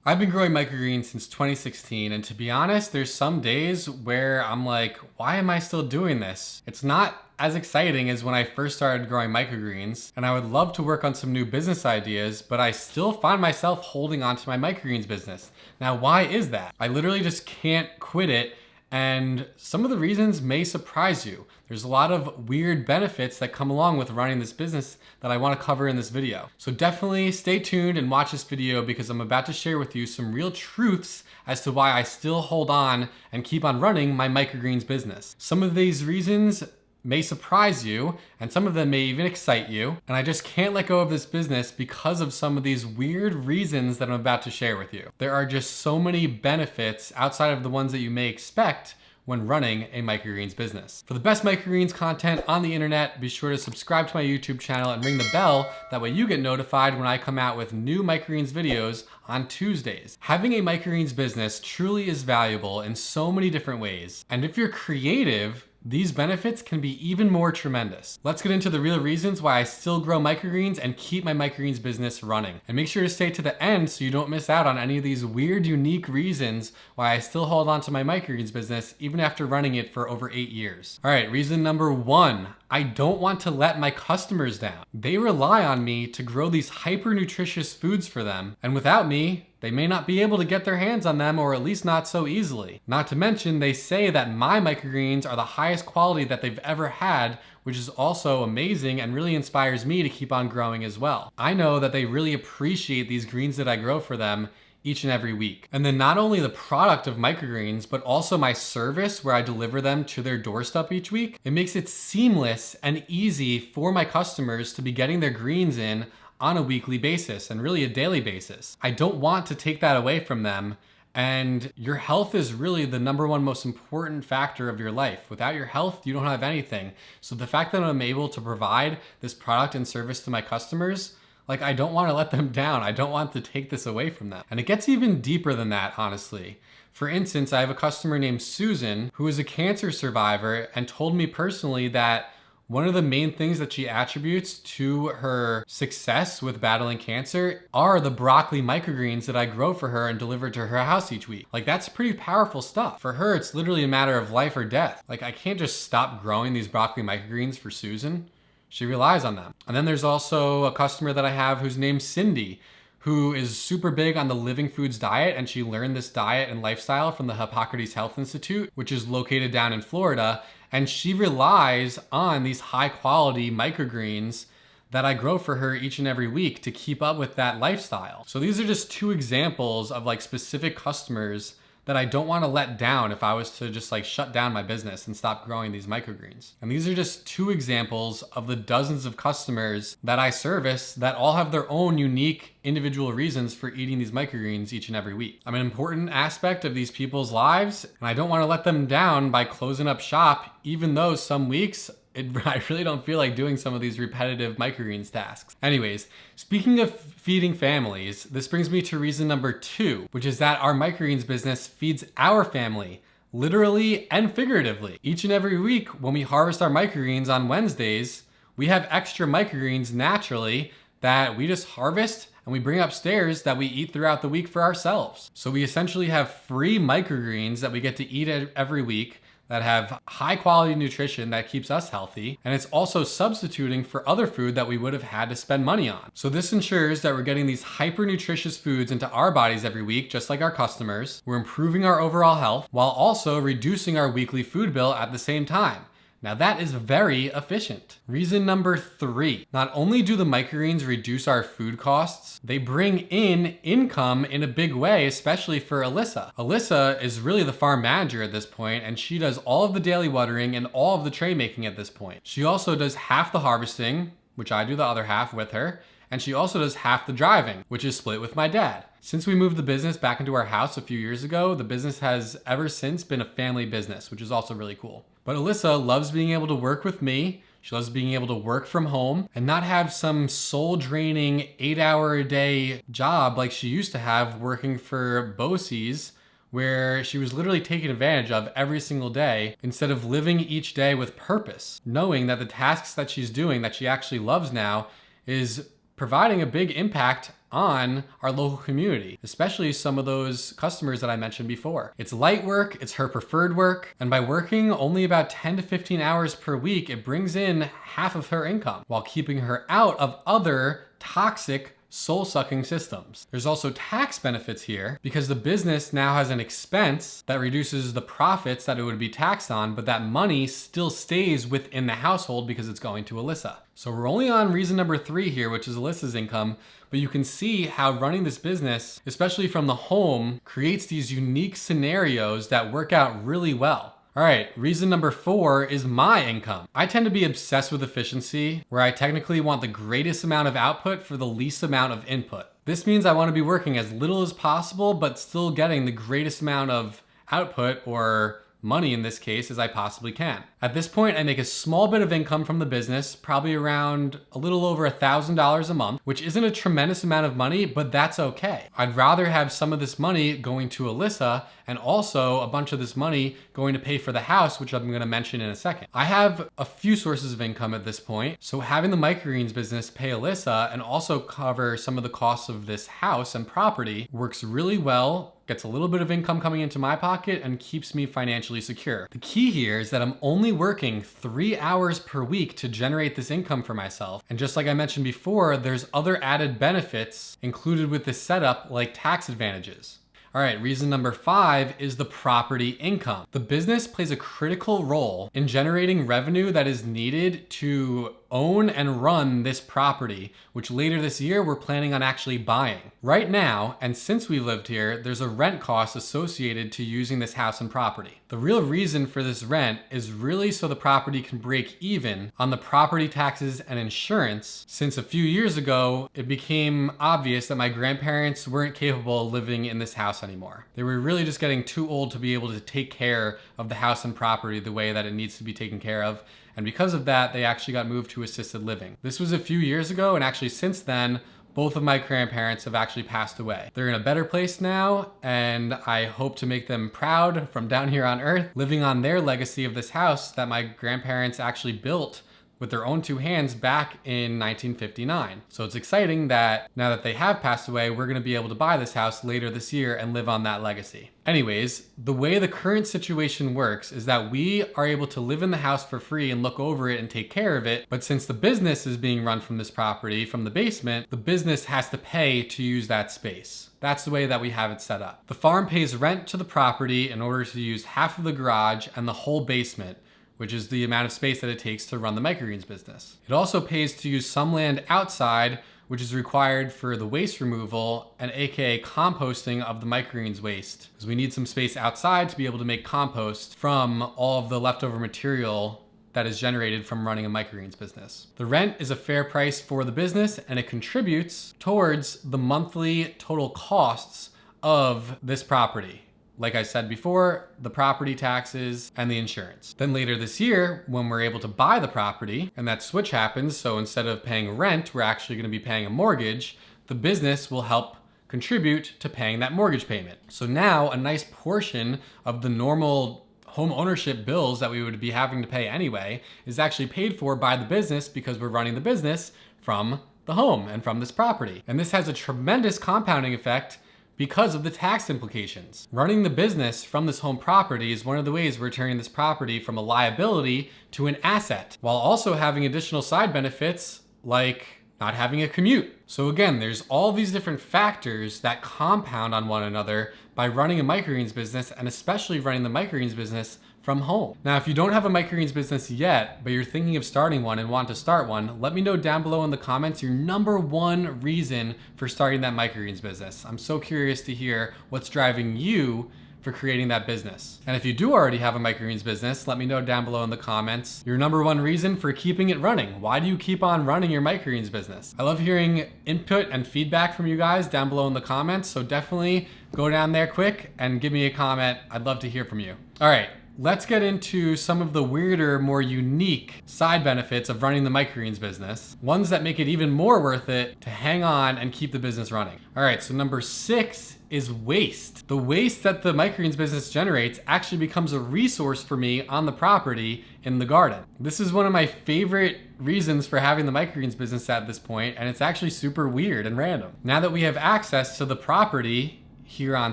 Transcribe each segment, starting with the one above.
I've been growing microgreens since 2016, and to be honest, there's some days where I'm like, why am I still doing this? It's not as exciting as when I first started growing microgreens, and I would love to work on some new business ideas, but I still find myself holding on to my microgreens business. Now, why is that? I literally just can't quit it, and some of the reasons may surprise you. There's a lot of weird benefits that come along with running this business that I want to cover in this video. So definitely stay tuned and watch this video because I'm about to share with you some real truths as to why I still hold on and keep on running my microgreens business. Some of these reasons may surprise you, and some of them may even excite you, and I just can't let go of this business because of some of these weird reasons that I'm about to share with you. There are just so many benefits outside of the ones that you may expect when running a microgreens business. For the best microgreens content on the internet, be sure to subscribe to my YouTube channel and ring the bell. That way you get notified when I come out with new microgreens videos on Tuesdays. Having a microgreens business truly is valuable in so many different ways. And if you're creative, these benefits can be even more tremendous. Let's get into the real reasons why I still grow microgreens and keep my microgreens business running. And make sure to stay to the end so you don't miss out on any of these weird, unique reasons why I still hold on to my microgreens business even after running it for over 8 years. All right, reason number 1. I don't want to let my customers down. They rely on me to grow these hyper nutritious foods for them, and without me, they may not be able to get their hands on them, or at least not so easily. Not to mention, they say that my microgreens are the highest quality that they've ever had, which is also amazing and really inspires me to keep on growing as well. I know that they really appreciate these greens that I grow for them each and every week. And then not only the product of microgreens, but also my service where I deliver them to their doorstep each week. It makes it seamless and easy for my customers to be getting their greens in on a weekly basis and really a daily basis. I don't want to take that away from them. And your health is really the number one most important factor of your life. Without your health, you don't have anything. So the fact that I'm able to provide this product and service to my customers, like, I don't want to let them down. I don't want to take this away from them. And it gets even deeper than that, honestly. For instance, I have a customer named Susan who is a cancer survivor and told me personally that one of the main things that she attributes to her success with battling cancer are the broccoli microgreens that I grow for her and deliver to her house each week. Like, that's pretty powerful stuff. For her, it's literally a matter of life or death. Like, I can't just stop growing these broccoli microgreens for Susan. She relies on them. And then there's also a customer that I have who's named Cindy, who is super big on the living foods diet, and she learned this diet and lifestyle from the Hippocrates Health Institute, which is located down in Florida, and she relies on these high quality microgreens that I grow for her each and every week to keep up with that lifestyle. So these are just 2 examples of like specific customers that I don't want to let down if I was to just like shut down my business and stop growing these microgreens. And these are just 2 examples of the dozens of customers that I service that all have their own unique individual reasons for eating these microgreens each and every week. I'm an important aspect of these people's lives, and I don't want to let them down by closing up shop, even though some weeks I really don't feel like doing some of these repetitive microgreens tasks. Anyways, speaking of feeding families, this brings me to reason number 2, which is that our microgreens business feeds our family, literally and figuratively. Each and every week when we harvest our microgreens on Wednesdays, we have extra microgreens naturally that we just harvest and we bring upstairs that we eat throughout the week for ourselves. So we essentially have free microgreens that we get to eat every week that have high quality nutrition that keeps us healthy, and it's also substituting for other food that we would have had to spend money on. So this ensures that we're getting these hyper nutritious foods into our bodies every week, just like our customers. We're improving our overall health while also reducing our weekly food bill at the same time. Now that is very efficient. Reason number 3, not only do the microgreens reduce our food costs, they bring in income in a big way, especially for Alissa. Alissa is really the farm manager at this point, and she does all of the daily watering and all of the tray making at this point. She also does half the harvesting, which I do the other half with her, and she also does half the driving, which is split with my dad. Since we moved the business back into our house a few years ago, the business has ever since been a family business, which is also really cool. But Alissa loves being able to work with me. She loves being able to work from home and not have some soul-draining 8-hour-a-day job like she used to have working for Bosie's, where she was literally taken advantage of every single day instead of living each day with purpose, knowing that the tasks that she's doing that she actually loves now is providing a big impact on our local community, especially some of those customers that I mentioned before. It's light work, it's her preferred work, and by working only about 10 to 15 hours per week, it brings in half of her income while keeping her out of other toxic soul-sucking systems. There's also tax benefits here because the business now has an expense that reduces the profits that it would be taxed on, but that money still stays within the household because it's going to Alissa. So we're only on reason number 3 here, which is Alissa's income, but you can see how running this business, especially from the home, creates these unique scenarios that work out really well. All right, reason number 4 is my income. I tend to be obsessed with efficiency, where I technically want the greatest amount of output for the least amount of input. This means I want to be working as little as possible, but still getting the greatest amount of output, or money in this case, as I possibly can. At this point, I make a small bit of income from the business, probably around a little over $1,000 a month, which isn't a tremendous amount of money, but that's okay. I'd rather have some of this money going to Alissa and also a bunch of this money going to pay for the house, which I'm going to mention in a second. I have a few sources of income at this point, so having the Microgreens business pay Alissa and also cover some of the costs of this house and property works really well, gets a little bit of income coming into my pocket, and keeps me financially secure. The key here is that I'm only working 3 hours per week to generate this income for myself. And just like I mentioned before, there's other added benefits included with this setup, like tax advantages. All right, reason number 5 is the property income. The business plays a critical role in generating revenue that is needed to own and run this property, which later this year we're planning on actually buying. Right now, and since we've lived here, there's a rent cost associated to using this house and property. The real reason for this rent is really so the property can break even on the property taxes and insurance, since a few years ago, it became obvious that my grandparents weren't capable of living in this house anymore. They were really just getting too old to be able to take care of the house and property the way that it needs to be taken care of. And because of that, they actually got moved to assisted living. This was a few years ago, and actually since then, both of my grandparents have actually passed away. They're in a better place now, and I hope to make them proud from down here on earth, living on their legacy of this house that my grandparents actually built with their own 2 hands back in 1959. So it's exciting that now that they have passed away, we're gonna be able to buy this house later this year and live on that legacy. Anyways, the way the current situation works is that we are able to live in the house for free and look over it and take care of it, but since the business is being run from this property, from the basement, the business has to pay to use that space. That's the way that we have it set up. The farm pays rent to the property in order to use half of the garage and the whole basement, which is the amount of space that it takes to run the Microgreens business. It also pays to use some land outside, which is required for the waste removal and aka composting of the Microgreens waste, because we need some space outside to be able to make compost from all of the leftover material that is generated from running a Microgreens business. The rent is a fair price for the business, and it contributes towards the monthly total costs of this property. Like I said before, the property taxes and the insurance. Then later this year, when we're able to buy the property and that switch happens, so instead of paying rent, we're actually gonna be paying a mortgage, the business will help contribute to paying that mortgage payment. So now a nice portion of the normal home ownership bills that we would be having to pay anyway is actually paid for by the business because we're running the business from the home and from this property. And this has a tremendous compounding effect because of the tax implications. Running the business from this home property is one of the ways we're turning this property from a liability to an asset, while also having additional side benefits like not having a commute. So again, there's all these different factors that compound on one another by running a Microgreens business, and especially running the Microgreens business from home. Now, if you don't have a Microgreens business yet, but you're thinking of starting one and want to start one, let me know down below in the comments your number 1 reason for starting that Microgreens business. I'm so curious to hear what's driving you for creating that business. And if you do already have a Microgreens business, let me know down below in the comments your number 1 reason for keeping it running. Why do you keep on running your Microgreens business? I love hearing input and feedback from you guys down below in the comments, so definitely go down there quick and give me a comment. I'd love to hear from you. All right. let's get into some of the weirder, more unique side benefits of running the microgreens business, ones that make it even more worth it to hang on and keep the business running. All right, so number 6 is waste. The waste that the microgreens business generates actually becomes a resource for me on the property in the garden. This is one of my favorite reasons for having the microgreens business at this point, and it's actually super weird and random. Now that we have access to the property here on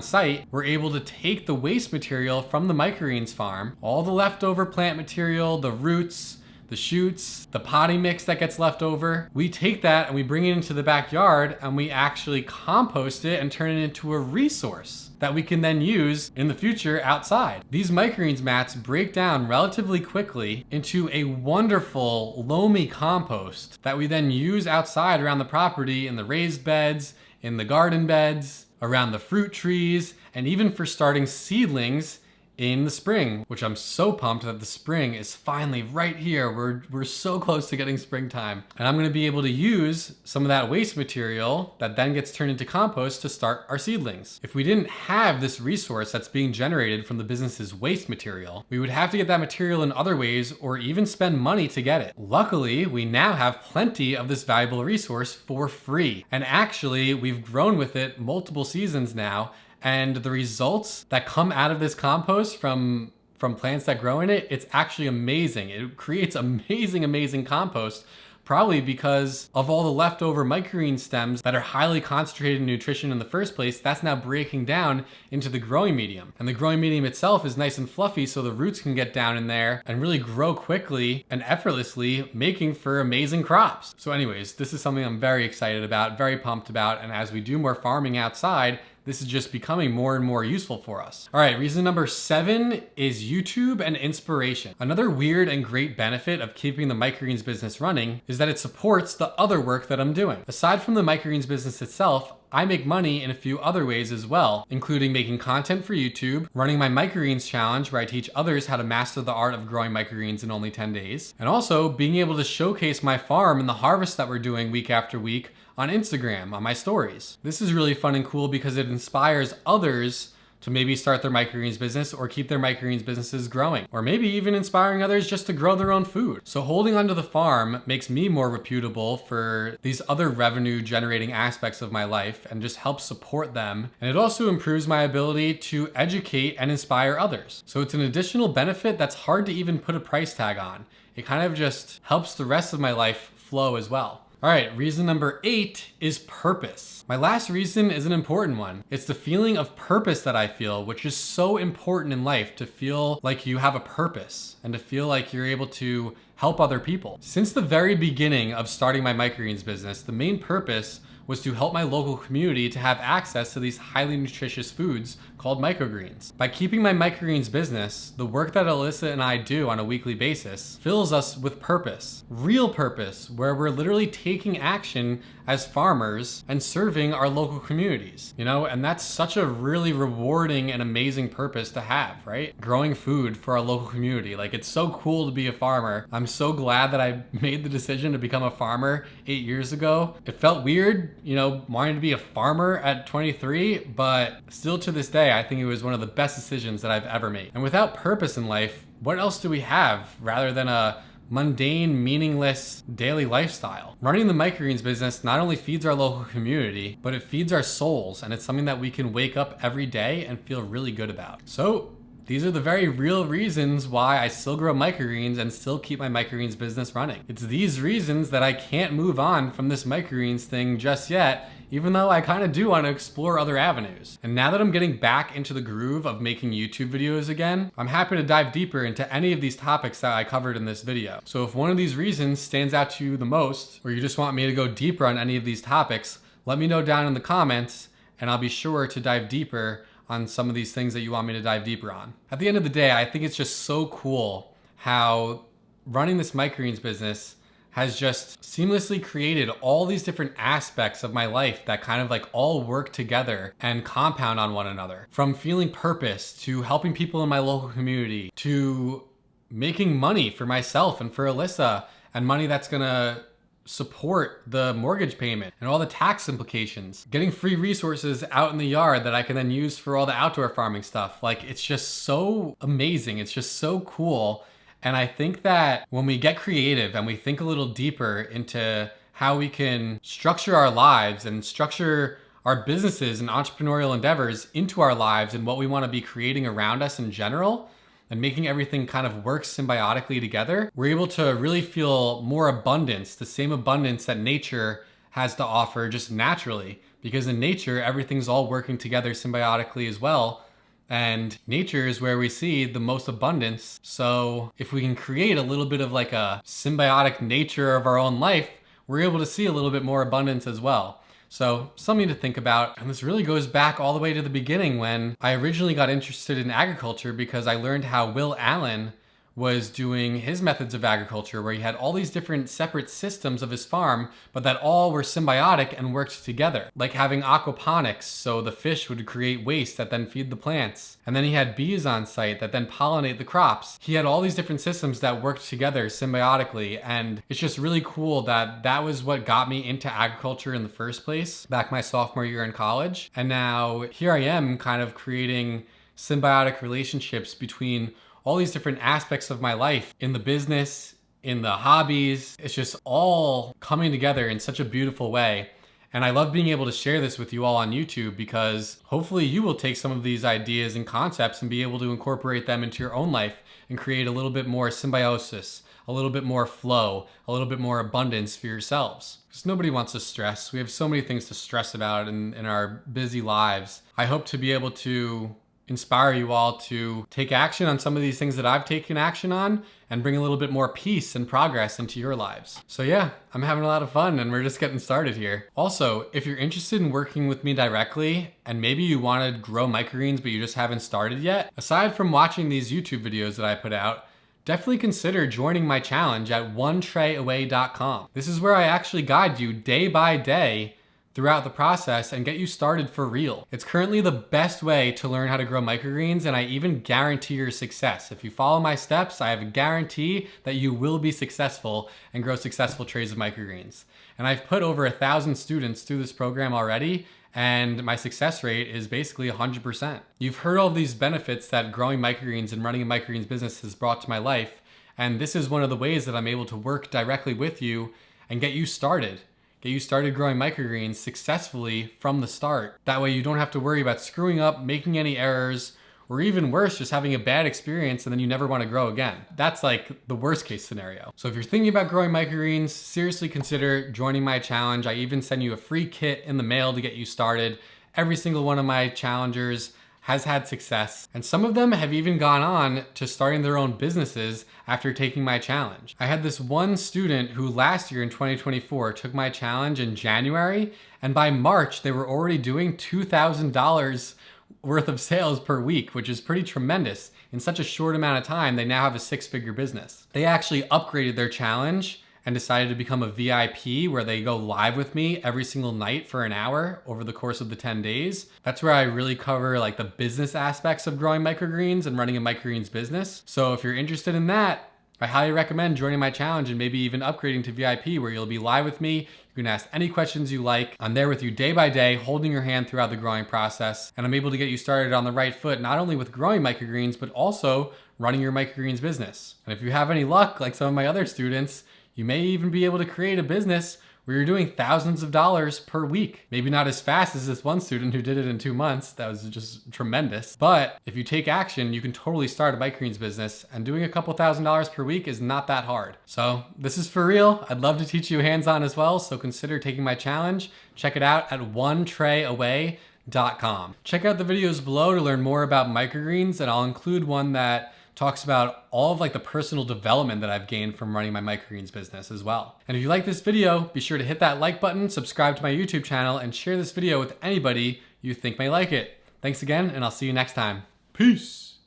site, we're able to take the waste material from the microgreens farm, all the leftover plant material, the roots, the shoots, the potting mix that gets left over. We take that and we bring it into the backyard and we actually compost it and turn it into a resource that we can then use in the future outside. These microgreens mats break down relatively quickly into a wonderful loamy compost that we then use outside around the property in the raised beds, in the garden beds, around the fruit trees, and even for starting seedlings in the spring, which I'm so pumped that the spring is finally right here. We're so close to getting springtime. And I'm gonna be able to use some of that waste material that then gets turned into compost to start our seedlings. If we didn't have this resource that's being generated from the business's waste material, we would have to get that material in other ways or even spend money to get it. Luckily, we now have plenty of this valuable resource for free. And actually, we've grown with it multiple seasons now, and the results that come out of this compost from plants that grow in it, it's actually amazing. It creates amazing compost, probably because of all the leftover microgreen stems that are highly concentrated in nutrition in the first place. That's now breaking down into the growing medium. And the growing medium itself is nice and fluffy, so the roots can get down in there and really grow quickly and effortlessly, making for amazing crops. So anyways, this is something I'm very excited about, very pumped about, and as we do more farming outside, this is just becoming more and more useful for us. All right, reason number 7 is YouTube and inspiration. Another weird and great benefit of keeping the microgreens business running is that it supports the other work that I'm doing. Aside from the microgreens business itself, I make money in a few other ways as well, including making content for YouTube, running my microgreens challenge where I teach others how to master the art of growing microgreens in only 10 days, and also being able to showcase my farm and the harvest that we're doing week after week on Instagram, on my stories. This is really fun and cool because it inspires others to maybe start their microgreens business or keep their microgreens businesses growing, or maybe even inspiring others just to grow their own food. So holding onto the farm makes me more reputable for these other revenue generating aspects of my life and just helps support them. And it also improves my ability to educate and inspire others. So it's an additional benefit that's hard to even put a price tag on. It kind of just helps the rest of my life flow as well. All right, reason number 8 is purpose. My last reason is an important one. It's the feeling of purpose that I feel, which is so important in life, to feel like you have a purpose and to feel like you're able to help other people. Since the very beginning of starting my microgreens business, the main purpose was to help my local community to have access to these highly nutritious foods called microgreens. By keeping my microgreens business, the work that Alyssa and I do on a weekly basis fills us with purpose, real purpose, where we're literally taking action as farmers and serving our local communities, you know, and that's such a really rewarding and amazing purpose to have, right? Growing food for our local community. Like, it's so cool to be a farmer. I'm so glad that I made the decision to become a farmer 8 years ago. It felt weird, you know, wanting to be a farmer at 23, but still to this day, I think it was one of the best decisions that I've ever made. And without purpose in life, what else do we have rather than a mundane, meaningless daily lifestyle? Running the microgreens business not only feeds our local community, but it feeds our souls, and it's something that we can wake up every day and feel really good about. So these are the very real reasons why I still grow microgreens and still keep my microgreens business running. It's these reasons that I can't move on from this microgreens thing just yet, even though I kind of do want to explore other avenues. And now that I'm getting back into the groove of making YouTube videos again, I'm happy to dive deeper into any of these topics that I covered in this video. So if one of these reasons stands out to you the most, or you just want me to go deeper on any of these topics, let me know down in the comments, and I'll be sure to dive deeper on some of these things that you want me to dive deeper on. At the end of the day, I think it's just so cool how running this microgreens business has just seamlessly created all these different aspects of my life that kind of like all work together and compound on one another. From feeling purpose, to helping people in my local community, to making money for myself and for Alyssa, and money that's gonna support the mortgage payment and all the tax implications. Getting free resources out in the yard that I can then use for all the outdoor farming stuff. Like, it's just so amazing. It's just so cool. And I think that when we get creative and we think a little deeper into how we can structure our lives and structure our businesses and entrepreneurial endeavors into our lives and what we want to be creating around us in general, and making everything kind of work symbiotically together, we're able to really feel more abundance, the same abundance that nature has to offer just naturally. Because in nature, everything's all working together symbiotically as well. And nature is where we see the most abundance. So if we can create a little bit of like a symbiotic nature of our own life, we're able to see a little bit more abundance as well. So something to think about. And this really goes back all the way to the beginning when I originally got interested in agriculture, because I learned how Will Allen was doing his methods of agriculture, where he had all these different separate systems of his farm, but that all were symbiotic and worked together. Like having aquaponics, so the fish would create waste that then feed the plants. And then he had bees on site that then pollinate the crops. He had all these different systems that worked together symbiotically. And it's just really cool that that was what got me into agriculture in the first place, back my sophomore year in college. And now here I am kind of creating symbiotic relationships between all these different aspects of my life, in the business, in the hobbies. It's just all coming together in such a beautiful way. And I love being able to share this with you all on YouTube, because hopefully you will take some of these ideas and concepts and be able to incorporate them into your own life and create a little bit more symbiosis, a little bit more flow, a little bit more abundance for yourselves. Because nobody wants to stress. We have so many things to stress about in our busy lives. I hope to be able to inspire you all to take action on some of these things that I've taken action on and bring a little bit more peace and progress into your lives. So yeah, I'm having a lot of fun and we're just getting started here. Also, if you're interested in working with me directly and maybe you want to grow microgreens but you just haven't started yet, aside from watching these YouTube videos that I put out, definitely consider joining my challenge at onetrayaway.com. This is where I actually guide you day by day throughout the process and get you started for real. It's currently the best way to learn how to grow microgreens, and I even guarantee your success. If you follow my steps, I have a guarantee that you will be successful and grow successful trays of microgreens. And I've put over 1,000 students through this program already, and my success rate is basically 100%. You've heard all of these benefits that growing microgreens and running a microgreens business has brought to my life, and this is one of the ways that I'm able to work directly with you and get you started. Get you started growing microgreens successfully from the start. That way you don't have to worry about screwing up, making any errors, or even worse, just having a bad experience and then you never want to grow again. That's like the worst case scenario. So if you're thinking about growing microgreens, seriously consider joining my challenge. I even send you a free kit in the mail to get you started. Every single one of my challengers has had success, and some of them have even gone on to starting their own businesses after taking my challenge. I had this one student who last year in 2024 took my challenge in January, and by March they were already doing $2,000 worth of sales per week, which is pretty tremendous. In such a short amount of time, they now have a 6-figure business. They actually upgraded their challenge and decided to become a VIP, where they go live with me every single night for an hour over the course of the 10 days. That's where I really cover like the business aspects of growing microgreens and running a microgreens business. So if you're interested in that, I highly recommend joining my challenge and maybe even upgrading to VIP, where you'll be live with me. You can ask any questions you like. I'm there with you day by day, holding your hand throughout the growing process. And I'm able to get you started on the right foot, not only with growing microgreens, but also running your microgreens business. And if you have any luck, like some of my other students, you may even be able to create a business where you're doing thousands of dollars per week. Maybe not as fast as this one student who did it in 2 months. That was just tremendous. But if you take action, you can totally start a microgreens business, and doing a couple $1,000s per week is not that hard. So this is for real. I'd love to teach you hands-on as well. So consider taking my challenge. Check it out at onetrayaway.com. Check out the videos below to learn more about microgreens, and I'll include one that talks about all of like the personal development that I've gained from running my microgreens business as well. And if you like this video, be sure to hit that like button, subscribe to my YouTube channel, and share this video with anybody you think may like it. Thanks again, and I'll see you next time. Peace.